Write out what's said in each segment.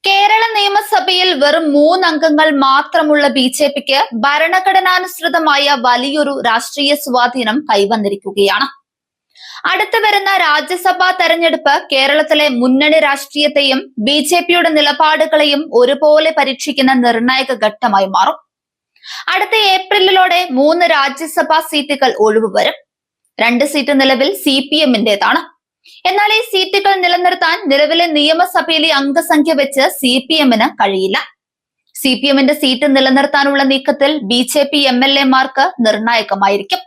കേരള നിയമസഭയിൽ വെറും 3 അംഗങ്ങൾ മാത്രമുള്ള ബി.ജെ.പിക്ക് ഭരണഘടനാനുസൃതമായ വലിയൊരു രാഷ്ട്രീയ സ്വാധീനം കൈവന്നിരിക്കുകയാണ്. അടുത്തു വരുന്ന രാജ്യസഭാ തെരഞ്ഞെടുപ്പ് കേരളത്തിലെ മുന്നണി രാഷ്ട്രീയത്തെയും ബി.ജെ.പിയുടെ നിലപാടുകളെയും ഒരുപോലെ പരീക്ഷിക്കുന്ന നിർണായക ഘട്ടമായി മാറും. അടുത്ത ഏപ്രിലോടെ 3 രാജ്യസഭാ സീറ്റുകൾ ഒഴിവ് വരും. 2 സീറ്റ് നിലവിൽ CPM-ന്റേതാണ്. എന്നാൽ ഈ സീറ്റുകൾ നിലനിർത്താൻ നിലവിലെ നിയമസഭയിലെ അംഗസംഖ്യ വെച്ച് CPM-ന് കഴിയില്ല. CPM-ന്റെ സീറ്റ് നിലനിർത്താനുള്ള നീക്കത്തിൽ ബി.ജെ.പി MLA-മാർക്ക് നിർണായകമായിരിക്കും.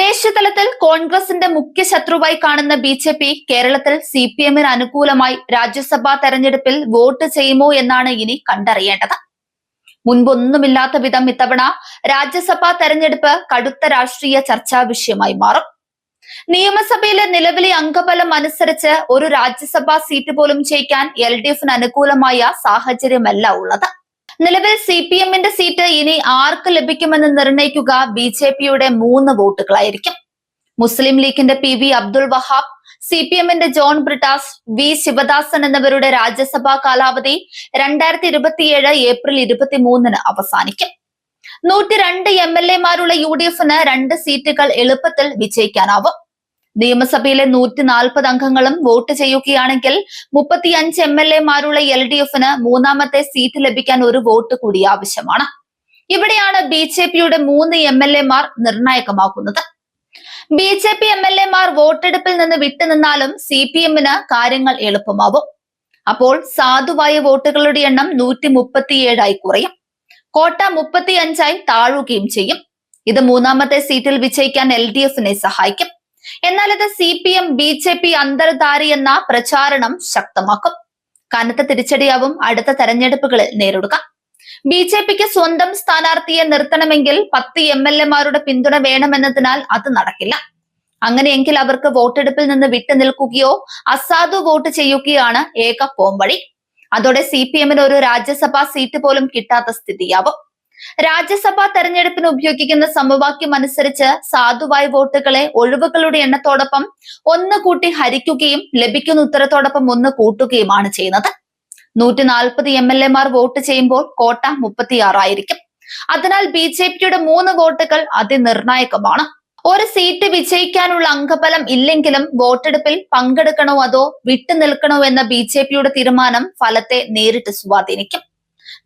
ദേശീയതലത്തിൽ കോൺഗ്രസിന്റെ മുഖ്യ ശത്രുവായി കാണുന്ന ബി.ജെ.പി കേരളത്തിൽ CPM-ന് അനുകൂലമായി രാജ്യസഭാ തെരഞ്ഞെടുപ്പിൽ വോട്ട് ചെയ്യുമോ എന്നാണ് ഇനി കണ്ടറിയേണ്ടത്. മുൻപൊന്നുമില്ലാത്ത വിധം ഇത്തവണ രാജ്യസഭാ തെരഞ്ഞെടുപ്പ് കടുത്ത രാഷ്ട്രീയ ചർച്ചാ വിഷയമായി മാറും. നിയമസഭയിലെ നിലവിലെ അംഗബലം അനുസരിച്ച് ഒരു രാജ്യസഭാ സീറ്റ് പോലും ജയിക്കാൻ LDF-ന് അനുകൂലമായ സാഹചര്യമല്ല ഉള്ളത്. നിലവിൽ CPM-ന്റെ സീറ്റ് ഇനി ആർക്ക് ലഭിക്കുമെന്ന് നിർണയിക്കുക ബി.ജെ.പിയുടെ 3 വോട്ടുകളായിരിക്കും. മുസ്ലിം ലീഗിന്റെ PV അബ്ദുൾ വഹാബ്, CPM-ന്റെ ജോൺ ബ്രിട്ടാസ്, V ശിവദാസൻ എന്നിവരുടെ രാജ്യസഭാ കാലാവധി 2027 ഏപ്രിൽ 23-ന് അവസാനിക്കും. 102 MLA-മാരുള്ള UDF-ന് 2 സീറ്റുകൾ എളുപ്പത്തിൽ വിജയിക്കാനാവും. നിയമസഭയിലെ 140 അംഗങ്ങളും വോട്ട് ചെയ്യുകയാണെങ്കിൽ 35 MLA-മാരുള്ള LDF-ന് 3ാമത്തെ സീറ്റ് ലഭിക്കാൻ ഒരു വോട്ട് കൂടി ആവശ്യമാണ്. ഇവിടെയാണ് ബി.ജെ.പിയുടെ 3 MLA-മാർ നിർണായകമാകുന്നത്. ബി.ജെ.പി MLA-മാർ വോട്ടെടുപ്പിൽ നിന്ന് വിട്ടുനിന്നാലും CPM-ന് കാര്യങ്ങൾ എളുപ്പമാവും. അപ്പോൾ സാധുവായ വോട്ടുകളുടെ എണ്ണം 137 കുറയും. കോട്ട 35 താഴുകയും ചെയ്യും. ഇത് 3ാമത്തെ സീറ്റിൽ വിജയിക്കാൻ LDF-നെ സഹായിക്കും. എന്നാൽ ഇത് CPM ബി.ജെ.പി അന്തർധാര എന്ന പ്രചാരണം ശക്തമാക്കും. കനത്ത തിരിച്ചടിയാവും അടുത്ത തെരഞ്ഞെടുപ്പുകളിൽ നേരിടുക. ബി.ജെ.പിക്ക് സ്വന്തം സ്ഥാനാർത്ഥിയെ നിർത്തണമെങ്കിൽ 10 MLA-മാരുടെ പിന്തുണ വേണമെന്നതിനാൽ അത് നടക്കില്ല. അങ്ങനെയെങ്കിൽ അവർക്ക് വോട്ടെടുപ്പിൽ നിന്ന് വിട്ടുനിൽക്കുകയോ അസാധു വോട്ട് ചെയ്യുകയാണ് ഏക പോംവഴി. അതോടെ CPM-ന് ഒരു രാജ്യസഭാ സീറ്റ് പോലും കിട്ടാത്ത സ്ഥിതിയാവും. രാജ്യസഭാ തെരഞ്ഞെടുപ്പിന് ഉപയോഗിക്കുന്ന സമവാക്യം അനുസരിച്ച് സാധുവായ വോട്ടുകളെ ഒഴിവുകളുടെ എണ്ണത്തോടൊപ്പം 1 കൂട്ടി ഹരിക്കുകയും ലഭിക്കുന്ന ഉത്തരത്തോടൊപ്പം 1 കൂട്ടുകയുമാണ് ചെയ്യുന്നത്. 140 MLA-മാർ വോട്ട് ചെയ്യുമ്പോൾ കോട്ട 36 ആയിരിക്കും. അതിനാൽ ബി.ജെ.പിയുടെ 3 വോട്ടുകൾ അതിനിർണായകമാണ്. ഒരു സീറ്റ് വിജയിക്കാനുള്ള അംഗബലം ഇല്ലെങ്കിലും വോട്ടെടുപ്പിൽ പങ്കെടുക്കണോ അതോ വിട്ടുനിൽക്കണോ എന്ന ബി.ജെ.പിയുടെ തീരുമാനം ഫലത്തെ നേരിട്ട് സ്വാധീനിക്കും.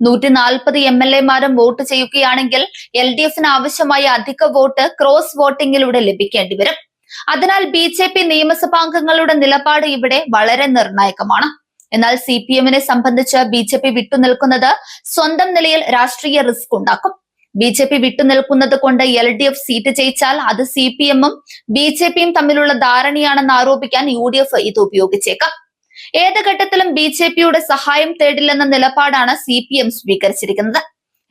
140 MLA-മാരും വോട്ട് ചെയ്യുകയാണെങ്കിൽ LDF-ന് ആവശ്യമായ അധിക വോട്ട് ക്രോസ് വോട്ടിംഗിലൂടെ ലഭിക്കേണ്ടി വരും. അതിനാൽ ബി.ജെ.പി നിയമസഭാംഗങ്ങളുടെ നിലപാട് ഇവിടെ വളരെ നിർണായകമാണ്. എന്നാൽ CPM-നെ സംബന്ധിച്ച് ബി.ജെ.പി വിട്ടുനിൽക്കുന്നത് സ്വന്തം നിലയിൽ രാഷ്ട്രീയ റിസ്ക് ഉണ്ടാക്കും. ബി.ജെ.പി വിട്ടുനിൽക്കുന്നത് കൊണ്ട് LDF സീറ്റ് ജയിച്ചാൽ അത് CPM-ഉം ബി.ജെ.പിയും തമ്മിലുള്ള ധാരണയാണെന്ന് ആരോപിക്കാൻ UDF ഇത് ഉപയോഗിച്ചേക്കാം. ഏത് ഘട്ടത്തിലും ബി.ജെ.പിയുടെ സഹായം തേടില്ലെന്ന നിലപാടാണ് CPM സ്വീകരിച്ചിരിക്കുന്നത്.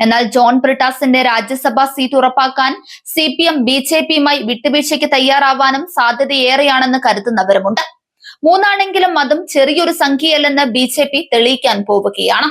എന്നാൽ ജോൺ ബ്രിട്ടാസിന്റെ രാജ്യസഭാ സീറ്റ് ഉറപ്പാക്കാൻ CPM ബി.ജെ.പിയുമായി വിട്ടുവീഴ്ചയ്ക്ക് തയ്യാറാവാനും സാധ്യതയേറെയാണെന്ന് കരുതുന്നവരുമുണ്ട്. 3 ആണെങ്കിലും അതും ചെറിയൊരു സംഖ്യയല്ലെന്ന് ബി.ജെ.പി തെളിയിക്കാൻ പോവുകയാണ്.